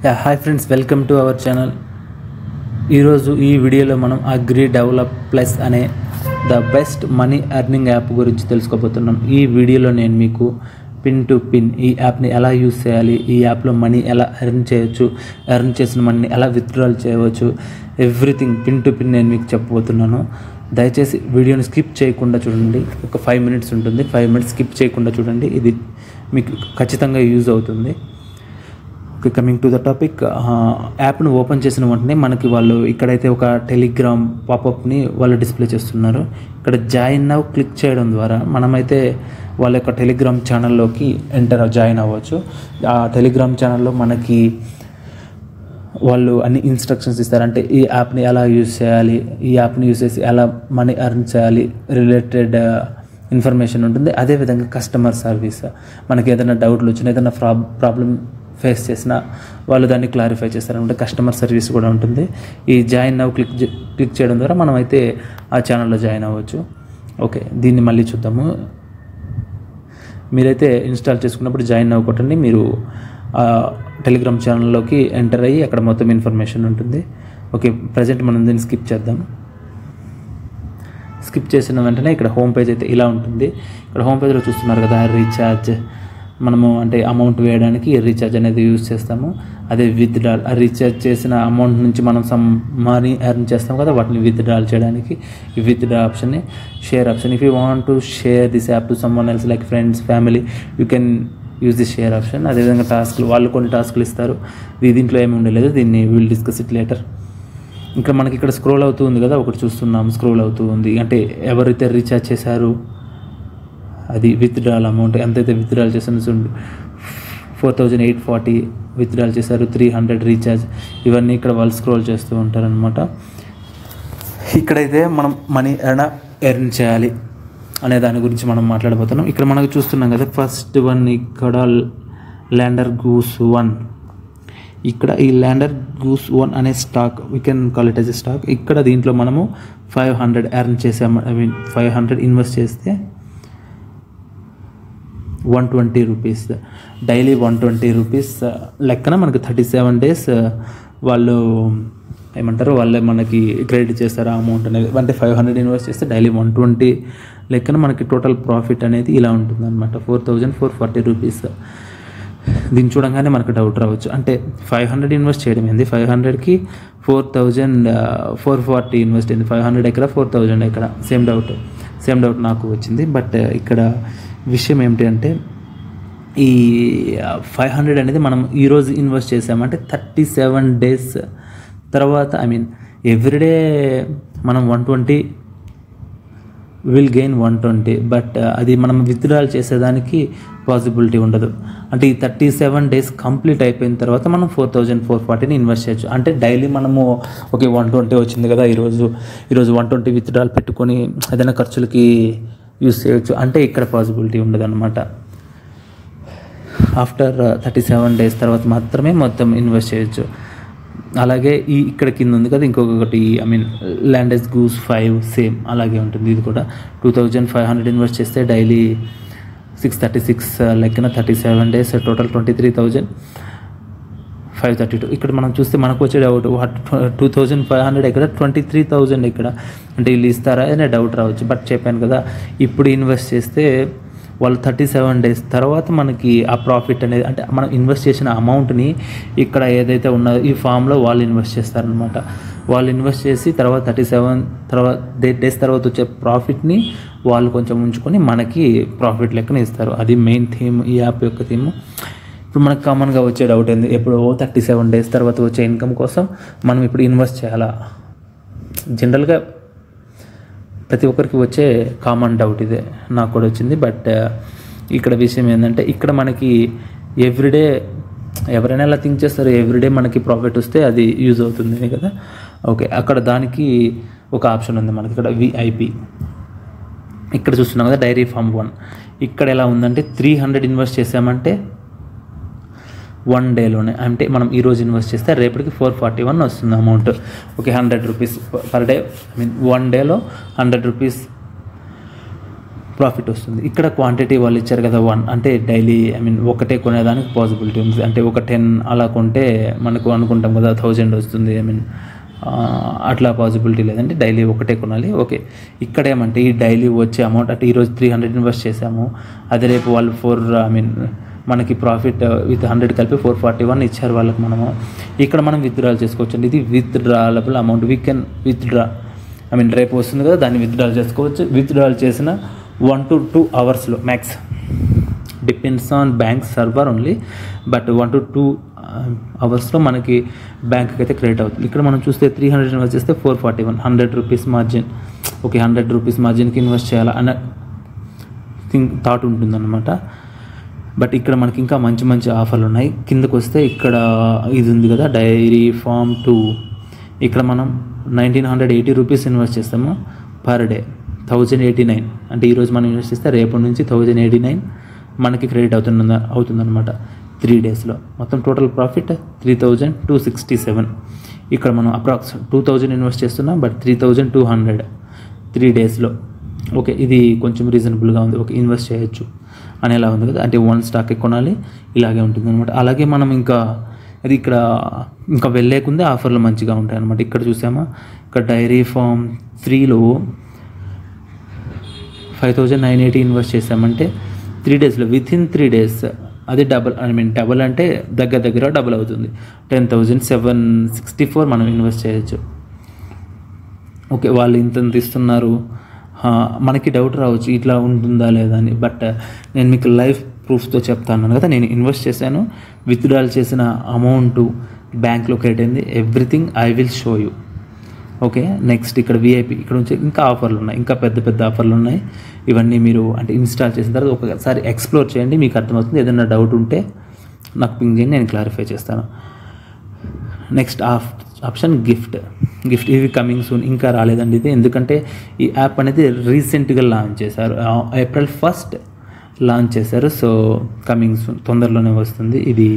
Hi friends, welcome to our channel. ఈరోజు ఈ వీడియోలో మనం అగ్రి డెవలప్ ప్లస్ అనే the best money earning app గురించి తెలుసుకోబోతున్నాం. ఈ వీడియోలో నేను మీకు పిన్ టు పిన్ ఈ యాప్ని ఎలా యూజ్ చేయాలి, ఈ యాప్లో మనీ ఎలా ఎర్న్ చేయొచ్చు, ఎర్న్ చేసిన మనీని ఎలా విత్డ్రాల్ చేయవచ్చు, ఎవ్రీథింగ్ పిన్ టు పిన్ నేను మీకు చెప్పబోతున్నాను. దయచేసి వీడియోని స్కిప్ చేయకుండా చూడండి. ఒక 5 minutes ఉంటుంది. 5 minutes స్కిప్ చేయకుండా చూడండి. ఇది మీకు ఖచ్చితంగా యూజ్ అవుతుంది. కమింగ్ టు ద టాపిక్, యాప్ను ఓపెన్ చేసిన వెంటనే మనకి వాళ్ళు ఇక్కడైతే ఒక టెలిగ్రామ్ పాపప్ని వాళ్ళు డిస్ప్లే చేస్తున్నారు. ఇక్కడ జాయిన్ నౌ క్లిక్ చేయడం ద్వారా మనమైతే వాళ్ళ యొక్క టెలిగ్రామ్ ఛానల్లోకి జాయిన్ అవ్వచ్చు. ఆ టెలిగ్రామ్ ఛానల్లో మనకి వాళ్ళు అన్ని ఇన్స్ట్రక్షన్స్ ఇస్తారు. అంటే ఈ యాప్ని ఎలా యూజ్ చేయాలి, ఈ యాప్ని యూజ్ చేసి ఎలా మనీ ఎర్న్ చేయాలి రిలేటెడ్ ఇన్ఫర్మేషన్ ఉంటుంది. అదేవిధంగా కస్టమర్ సర్వీస్, మనకి ఏదైనా డౌట్లు వచ్చినా, ఏదైనా ప్రాబ్లం ఫేస్ చేసిన వాళ్ళు దాన్ని క్లారిఫై చేస్తారనమాట. కస్టమర్ సర్వీస్ కూడా ఉంటుంది. ఈ జాయిన్ నౌ క్లిక్ చేయడం ద్వారా మనం అయితే ఆ ఛానల్లో జాయిన్ అవ్వచ్చు. ఓకే, దీన్ని మళ్ళీ చూద్దాము. మీరైతే ఇన్స్టాల్ చేసుకున్నప్పుడు జాయిన్ నౌ కొట్టండి. మీరు టెలిగ్రామ్ ఛానల్లోకి ఎంటర్ అయ్యి అక్కడ మొత్తం ఇన్ఫర్మేషన్ ఉంటుంది. ఓకే, ప్రజెంట్ మనం దీన్ని స్కిప్ చేద్దాం. స్కిప్ చేసిన వెంటనే ఇక్కడ హోమ్ పేజ్ అయితే ఇలా ఉంటుంది. ఇక్కడ హోమ్ పేజ్లో చూస్తున్నారు కదా, రీఛార్జ్, మనము అంటే అమౌంట్ వేయడానికి రీఛార్జ్ అనేది యూజ్ చేస్తాము. అదే విత్డ్రాల్, ఆ రీఛార్జ్ చేసిన అమౌంట్ నుంచి మనం సమ్ మనీ ఎర్న్ చేస్తాం కదా, వాటిని విత్డ్రాల్ చేయడానికి ఈ విత్డ్రా ఆప్షన్ని, share option. If you want to share this app to someone else like friends, family, you can use the share option. అదేవిధంగా టాస్క్లు, వాళ్ళు కొన్ని టాస్క్లు ఇస్తారు. దీంట్లో ఏమి ఉండలేదు, దీన్ని విల్ డిస్కస్ ఇట్ లేటర్. ఇంకా మనకి ఇక్కడ స్క్రోల్ అవుతూ ఉంది కదా, ఒకటి చూస్తున్నాం స్క్రోల్ అవుతూ ఉంది. అంటే ఎవరైతే రీఛార్జ్ చేశారు అది విత్డ్రాల్ అమౌంట్ ఎంతైతే విత్డ్రాల్ చేశాను, 4840 విత్డ్రాల్ చేశారు, 300 రీఛార్జ్, ఇవన్నీ ఇక్కడ వాళ్ళు స్క్రోల్ చేస్తూ ఉంటారనమాట. ఇక్కడైతే మనం మనీ ఎర్న్ చేయాలి అనే దాని గురించి మనం మాట్లాడబోతున్నాం. ఇక్కడ మనకు చూస్తున్నాం కదా, ఫస్ట్ వన్ ఇక్కడ ల్యాండర్ గూస్ 1. ఇక్కడ ఈ ల్యాండర్ గూస్ 1 అనే stock, we can call it as a stock. ఇక్కడ దీంట్లో మనము 500 ఎర్న్ చేసాము. 500 ఇన్వెస్ట్ చేస్తే 120 రూపీస్, డైలీ 120 రూపీస్ లెక్కన మనకి 37 days వాళ్ళు ఏమంటారు, వాళ్ళే మనకి క్రెడిట్ చేస్తారు ఆ అమౌంట్ అనేది. అంటే 500 ఇన్వెస్ట్ చేస్తే డైలీ 120 లెక్కన మనకి టోటల్ ప్రాఫిట్ అనేది ఇలా ఉంటుంది అనమాట, 4440 రూపీస్. దీన్ని చూడంగానే మనకు డౌట్ రావచ్చు, అంటే 500 ఇన్వెస్ట్ చేయడం ఏంది, 500కి 4440 ఇన్వెస్ట్ అయింది, 500 ఎక్కడ 4000 ఎక్కడ, సేమ్ డౌట్ నాకు వచ్చింది. బట్ ఇక్కడ విషయం ఏమిటి అంటే, ఈ 500 అనేది మనం ఈరోజు ఇన్వెస్ట్ చేసామంటే 37 days తర్వాత, ఎవ్రీడే మనం 120 విల్ గెయిన్ 120. బట్ అది మనం విత్డ్రాల్ చేసేదానికి పాసిబిలిటీ ఉండదు. అంటే ఈ 37 days కంప్లీట్ అయిపోయిన తర్వాత మనం 4440ని ఇన్వెస్ట్ చేయొచ్చు. అంటే డైలీ మనము ఓకే 120 వచ్చింది కదా, ఈరోజు 120 విత్డ్రాల్ పెట్టుకొని ఏదైనా ఖర్చులకి యూస్ చేయొచ్చు. అంటే ఇక్కడ పాసిబిలిటీ ఉండదు అనమాట. ఆఫ్టర్ 37 days తర్వాత మాత్రమే మొత్తం ఇన్వెస్ట్ చేయొచ్చు. అలాగే ఇక్కడ కింద ఉంది కదా ఇంకొకటి, ల్యాండర్ గూస్ 5 సేమ్ అలాగే ఉంటుంది. ఇది కూడా 2500 ఇన్వెస్ట్ చేస్తే డైలీ 636 లెక్కన 37 days టోటల్ 23,532. ఇక్కడ మనం చూస్తే మనకు వచ్చే డౌట్, 2500 ఎక్కడ, 23,000 ఎక్కడ, అంటే వీళ్ళు ఇస్తారా అనే డౌట్ రావచ్చు. బట్ చెప్పాను కదా, ఇప్పుడు ఇన్వెస్ట్ చేస్తే వాళ్ళు 37 days తర్వాత మనకి ఆ ప్రాఫిట్ అనేది, అంటే మనం ఇన్వెస్ట్ చేసిన అమౌంట్ని ఇక్కడ ఏదైతే ఉన్నదో ఈ ఫామ్లో వాళ్ళు ఇన్వెస్ట్ చేస్తారనమాట. వాళ్ళు ఇన్వెస్ట్ చేసి తర్వాత 37 days తర్వాత వచ్చే ప్రాఫిట్ని వాళ్ళు కొంచెం ఉంచుకొని మనకి ప్రాఫిట్ లెక్కన ఇస్తారు. అది మెయిన్ థీమ్, ఈ యాప్ యొక్క థీమ్. ఇప్పుడు మనకు కామన్గా వచ్చే డౌట్ ఏంది, ఎప్పుడు 37 days తర్వాత వచ్చే ఇన్కమ్ కోసం మనం ఇప్పుడు ఇన్వెస్ట్ చేయాలా? జనరల్గా ప్రతి ఒక్కరికి వచ్చే కామన్ డౌట్ ఇదే, నాకు కూడా వచ్చింది. బట్ ఇక్కడ విషయం ఏంటంటే, ఇక్కడ మనకి ఎవ్రీడే ఎవరైనా ఎలా థింక్ చేస్తారు, ఎవ్రీడే మనకి ప్రాఫిట్ వస్తే అది యూజ్ అవుతుంది కదా. ఓకే, అక్కడ దానికి ఒక ఆప్షన్ ఉంది మనకి, ఇక్కడ విఐపి. ఇక్కడ చూస్తున్నాం కదా, డైరీ ఫామ్ 1. ఇక్కడ ఎలా ఉందంటే 300 ఇన్వెస్ట్ చేసామంటే 1 dayలోనే, అంటే మనం ఈరోజు ఇన్వెస్ట్ చేస్తే రేపటికి 441 వస్తుంది amount. Okay, 100 rupees per day, 1 dayలో 100 rupees profit వస్తుంది. ఇక్కడ క్వాంటిటీ వాళ్ళు ఇచ్చారు కదా 1 అంటే డైలీ ఒకటే కొనేదానికి పాసిబిలిటీ ఉంది. అంటే ఒక 10 అలా కొంటే మనకు అనుకుంటాం కదా 1000 వస్తుంది. అట్లా పాసిబిలిటీ లేదంటే డైలీ ఒకటే కొనాలి. ఓకే, ఇక్కడ ఏమంటే ఈ డైలీ వచ్చే అమౌంట్ అంటే ఈరోజు 300 ఇన్వెస్ట్ చేసాము, అదే రేపు వాళ్ళు మనకి ప్రాఫిట్ విత్ 100 కలిపి 441 ఇచ్చారు వాళ్ళకి. ఇక్కడ మనం విత్డ్రాల్ చేసుకోవచ్చు అండి. ఇది విత్డ్రాలబుల్ అమౌంట్. వీ కెన్ విత్డ్రా రేపు వస్తుంది కదా, దాన్ని విత్డ్రాల్ చేసుకోవచ్చు. విత్డ్రాల్ చేసిన 1 to 2 అవర్స్లో max, depends on bank server only, but 1 to 2 అవర్స్లో మనకి బ్యాంక్కి అయితే క్రెడిట్ అవుతుంది. ఇక్కడ మనం చూస్తే 300 ఇన్వెస్ట్ చేస్తే 441, 100 రూపీస్ మార్జిన్. ఓకే, 100 రూపీస్ మార్జిన్కి ఇన్వెస్ట్ చేయాలా అన్న థాట్ ఉంటుందన్నమాట. బట్ ఇక్కడ మనకి ఇంకా మంచి మంచి ఆఫర్లు ఉన్నాయి. కిందకు వస్తే ఇక్కడ ఇది ఉంది కదా, డైరీ ఫార్మ్ 2. ఇక్కడ మనం 1980 రూపీస్ ఇన్వెస్ట్ చేస్తాము పర్ డే, 1089. అంటే ఈరోజు మనం ఇన్వెస్ట్ చేస్తే రేపటి నుంచి 1089 మనకి క్రెడిట్ అవుతుందన్నమాట 3 డేస్లో. మొత్తం టోటల్ ప్రాఫిట్ 3267. ఇక్కడ మనం అప్రాక్స్ 2000 ఇన్వెస్ట్ చేస్తున్నాం, బట్ 3200 3 డేస్లో. ఓకే, ఇది కొంచెం రీజనబుల్గా ఉంది. ఓకే, ఇన్వెస్ట్ చేయొచ్చు అనేలా ఉంది కదా. అంటే 1 స్టాక్ కొనాలి, ఇలాగే ఉంటుంది అనమాట. అలాగే మనం ఇంకా అది ఇక్కడ ఇంకా వెళ్ళేకుందే ఆఫర్లు మంచిగా ఉంటాయి అనమాట. ఇక్కడ చూసామా, ఇక్కడ డైరీ ఫార్మ్ 3లో 5980 ఇన్వెస్ట్ చేసామంటే 3 డేస్లో, వితిన్ 3 డేస్ అది డబుల్ అంటే దగ్గర డబుల్ అవుతుంది. 10,764 మనం ఇన్వెస్ట్ చేయొచ్చు. ఓకే, వాళ్ళు ఇంత ఇస్తున్నారు, మనకి డౌట్ రావచ్చు ఇట్లా ఉంటుందా లేదా అని. బట్ నేను మీకు లైవ్ ప్రూఫ్తో చెప్తాను కదా. నేను ఇన్వెస్ట్ చేశాను, విత్డ్రాల్ చేసిన అమౌంట్ బ్యాంక్లో క్రెడిట్ అయింది, everything I will show you. Okay, next ఇక్కడ విఐపి, ఇక్కడ నుంచి ఇంకా ఆఫర్లు ఉన్నాయి, ఇంకా పెద్ద ఆఫర్లు ఉన్నాయి. ఇవన్నీ మీరు అంటే ఇన్స్టాల్ చేసిన తర్వాత ఒకసారి ఎక్స్ప్లోర్ చేయండి, మీకు అర్థమవుతుంది. ఏదైనా డౌట్ ఉంటే నాకు పింగ్ చేయండి, నేను క్లారిఫై చేస్తాను. Next option gift. ఇవి కమింగ్ సూన్, ఇంకా రాలేదండి ఇది. ఎందుకంటే ఈ యాప్ అనేది రీసెంట్గా లాంచ్ చేశారు, April 1st లాంచ్ చేశారు. సో కమింగ్ సూన్, తొందరలోనే వస్తుంది ఇది.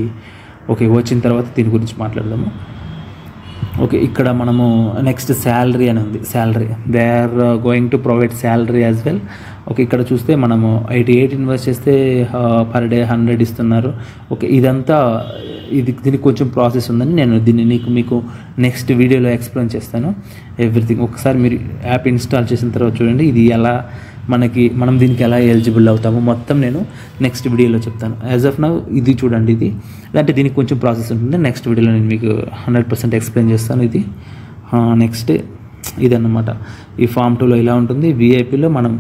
ఓకే, వచ్చిన తర్వాత దీని గురించి మాట్లాడదాము. ఓకే, ఇక్కడ మనము నెక్స్ట్ శాలరీ అని ఉంది. Salary, they are going to provide salary as well. Okay, ఇక్కడ చూస్తే మనము 88 ఇన్వెస్ట్ చేస్తే పర్ డే 100 ఇస్తున్నారు. ఓకే, ఇదంతా దీనికి కొంచెం ప్రాసెస్ ఉందని నేను దీన్ని మీకు నెక్స్ట్ వీడియోలో ఎక్స్ప్లెయిన్ చేస్తాను ఎవ్రీథింగ్. ఒకసారి మీరు యాప్ ఇన్స్టాల్ చేసిన తర్వాత చూడండి, ఇది ఎలా మనం దీనికి ఎలా ఎలిజిబుల్ అవుతామో మొత్తం నేను నెక్స్ట్ వీడియోలో చెప్తాను. యాజ్ ఆఫ్ నౌ ఇది చూడండి, ఇది అంటే దీనికి కొంచెం ప్రాసెస్ ఉంటుంది. నెక్స్ట్ వీడియోలో నేను మీకు 100% ఎక్స్ప్లెయిన్ చేస్తాను. ఇది నెక్స్ట్ ఇదన్నమాట. ఈ ఫామ్ 2లో ఇలా ఉంటుంది. విఐపిలో మనం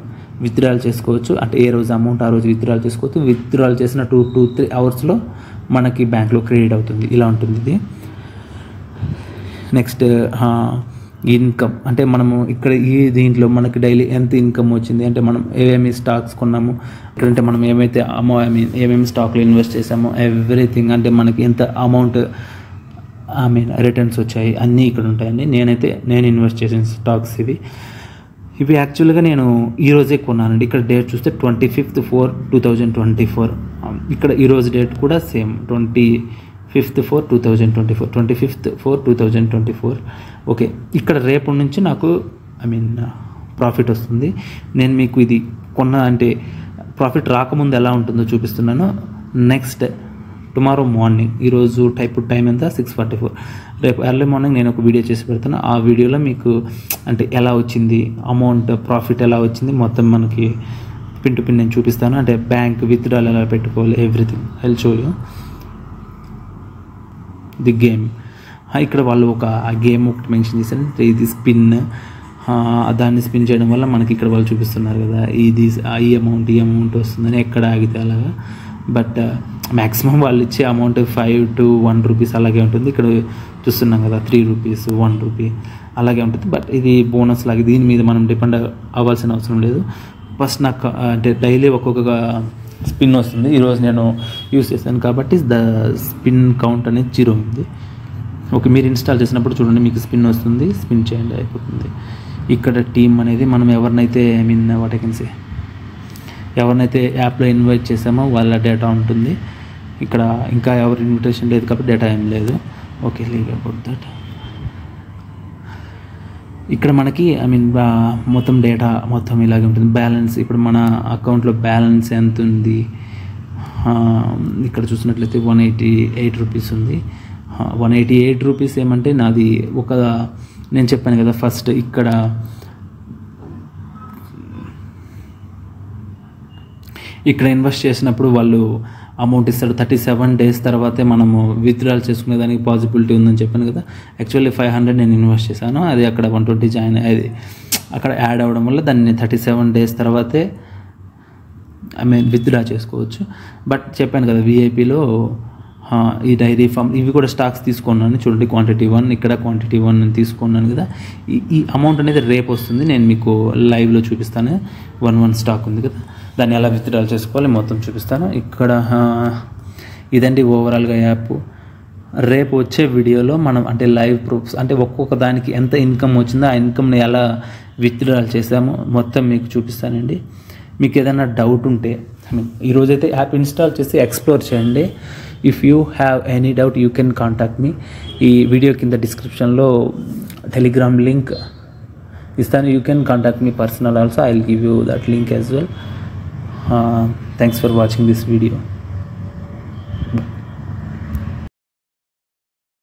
విత్డ్రాల్ చేసుకోవచ్చు, అంటే ఏ రోజు అమౌంట్ ఆ రోజు విత్డ్రాల్ చేసుకోవచ్చు. విత్డ్రాల్ చేసిన 2 to 3 అవర్స్లో మనకి బ్యాంక్లో క్రెడిట్ అవుతుంది, ఇలా ఉంటుంది ఇది. నెక్స్ట్ ఇన్కమ్, అంటే మనము ఇక్కడ దీంట్లో మనకి డైలీ ఎంత ఇన్కమ్ వచ్చింది, అంటే మనం ఏమేమి స్టాక్స్ కొన్నాము, అంటే మనం ఏమేమి స్టాక్లో ఇన్వెస్ట్ చేసామో ఎవ్రీథింగ్, అంటే మనకి ఎంత అమౌంట్ రిటర్న్స్ వచ్చాయి అన్నీ ఇక్కడ ఉంటాయండి. నేను ఇన్వెస్ట్ చేసిన స్టాక్స్ ఇవి యాక్చువల్గా నేను ఈరోజే కొన్నానండి. ఇక్కడ డేట్ చూస్తే 25/4/2024. ఇక్కడ ఈరోజు డేట్ కూడా సేమ్ 25/4/2024, 25/4/2024. ఓకే, ఇక్కడ రేపటి నుంచి నాకు ప్రాఫిట్ వస్తుంది. నేను మీకు ఇది అంటే ప్రాఫిట్ రాకముందు ఎలా ఉంటుందో చూపిస్తున్నాను. నెక్స్ట్ టుమారో మార్నింగ్, ఈరోజు టైం ఎంత 6:44, రేపు ఎర్లీ మార్నింగ్ నేను ఒక వీడియో చేసి పెడతాను. ఆ వీడియోలో మీకు అంటే ఎలా వచ్చింది అమౌంట్, ప్రాఫిట్ ఎలా వచ్చింది మొత్తం మనకి పిన్ టు పిన్ నేను చూపిస్తాను. అంటే బ్యాంక్ విత్డ్రాల్ ఎలా పెట్టుకోవాలి, everything I will show you. The game, ఇక్కడ వాళ్ళు ఒక గేమ్ ఒకటి మెన్షన్ చేశారు, ఇది స్పిన్. దాన్ని స్పిన్ చేయడం వల్ల మనకి ఇక్కడ వాళ్ళు చూపిస్తున్నారు కదా, ఈ అమౌంట్ వస్తుందని, ఎక్కడ ఆగితే అలాగా. బట్ మ్యాక్సిమం వాళ్ళు ఇచ్చే అమౌంట్ 5 to 1 రూపీస్ అలాగే ఉంటుంది. ఇక్కడ చూస్తున్నాం కదా 3 రూపీస్ 1 రూపీ అలాగే ఉంటుంది. బట్ ఇది బోనస్ లాగా, దీని మీద మనం డిపెండ్ అవ్వాల్సిన అవసరం లేదు. ఫస్ట్ నాకు అంటే డైలీ ఒక్కొక్క స్పిన్ వస్తుంది. ఈరోజు నేను యూస్ చేశాను కాబట్టి ద స్పిన్ కౌంట్ అనేది 0 ఉంది. ఓకే, మీరు ఇన్స్టాల్ చేసినప్పుడు చూడండి, మీకు స్పిన్ వస్తుంది, స్పిన్ చేయండి అయిపోతుంది. ఇక్కడ టీమ్ అనేది మనం ఎవరినైతే ఎవరినైతే యాప్లో ఇన్వైట్ చేసామో వాళ్ళ డేటా ఉంటుంది. ఇక్కడ ఇంకా ఎవరి ఇన్విటేషన్ లేదు కాబట్టి డేటా ఏం లేదు. Okay, leave about that. ఇక్కడ మనకి మొత్తం డేటా మొత్తం ఇలాగే ఉంటుంది. బ్యాలెన్స్, ఇప్పుడు మన అకౌంట్లో బ్యాలెన్స్ ఎంత ఉంది, ఇక్కడ చూసినట్లయితే 188 రూపీస్ ఉంది. 188 రూపీస్ ఏమంటే నాది నేను చెప్పాను కదా ఫస్ట్ ఇక్కడ ఇన్వెస్ట్ చేసినప్పుడు వాళ్ళు అమౌంట్ ఇస్తాడు. 37 days తర్వాతే మనము విత్డ్రాల్ చేసుకునే దానికి పాసిబిలిటీ ఉందని చెప్పాను కదా. యాక్చువల్లీ 500 నేను ఇన్వెస్ట్ చేశాను, అది అక్కడ 120 అది అక్కడ యాడ్ అవ్వడం వల్ల దాన్ని 37 days తర్వాతే విత్డ్రా చేసుకోవచ్చు. బట్ చెప్పాను కదా విఐపిలో ఈ డైరీ ఫామ్ ఇవి కూడా స్టాక్స్ తీసుకున్నాను. చూడండి క్వాంటిటీ 1, ఇక్కడ క్వాంటిటీ 1 నేను తీసుకున్నాను కదా. ఈ అమౌంట్ అనేది రేపు వస్తుంది, నేను మీకు లైవ్లో చూపిస్తాను. 1 స్టాక్ ఉంది కదా, దాన్ని ఎలా విత్డ్రాల్ చేసుకోవాలి మొత్తం చూపిస్తాను. ఇక్కడ ఇదండి ఓవరాల్గా యాప్. రేపు వచ్చే వీడియోలో మనం లైవ్ ప్రూఫ్స్ ఒక్కొక్క దానికి ఎంత ఇన్కమ్ వచ్చిందో ఆ ఇన్కమ్ని ఎలా విత్డ్రాల్ చేసామో మొత్తం మీకు చూపిస్తానండి. మీకు ఏదైనా డౌట్ ఉంటే ఈరోజైతే యాప్ ఇన్స్టాల్ చేసి ఎక్స్ప్లోర్ చేయండి. If you have any doubt you can contact me. ఈ వీడియో కింద డిస్క్రిప్షన్లో టెలిగ్రామ్ లింక్ ఇస్తాను. You can contact me personal also. I will give you that link as well. Thanks for watching this video.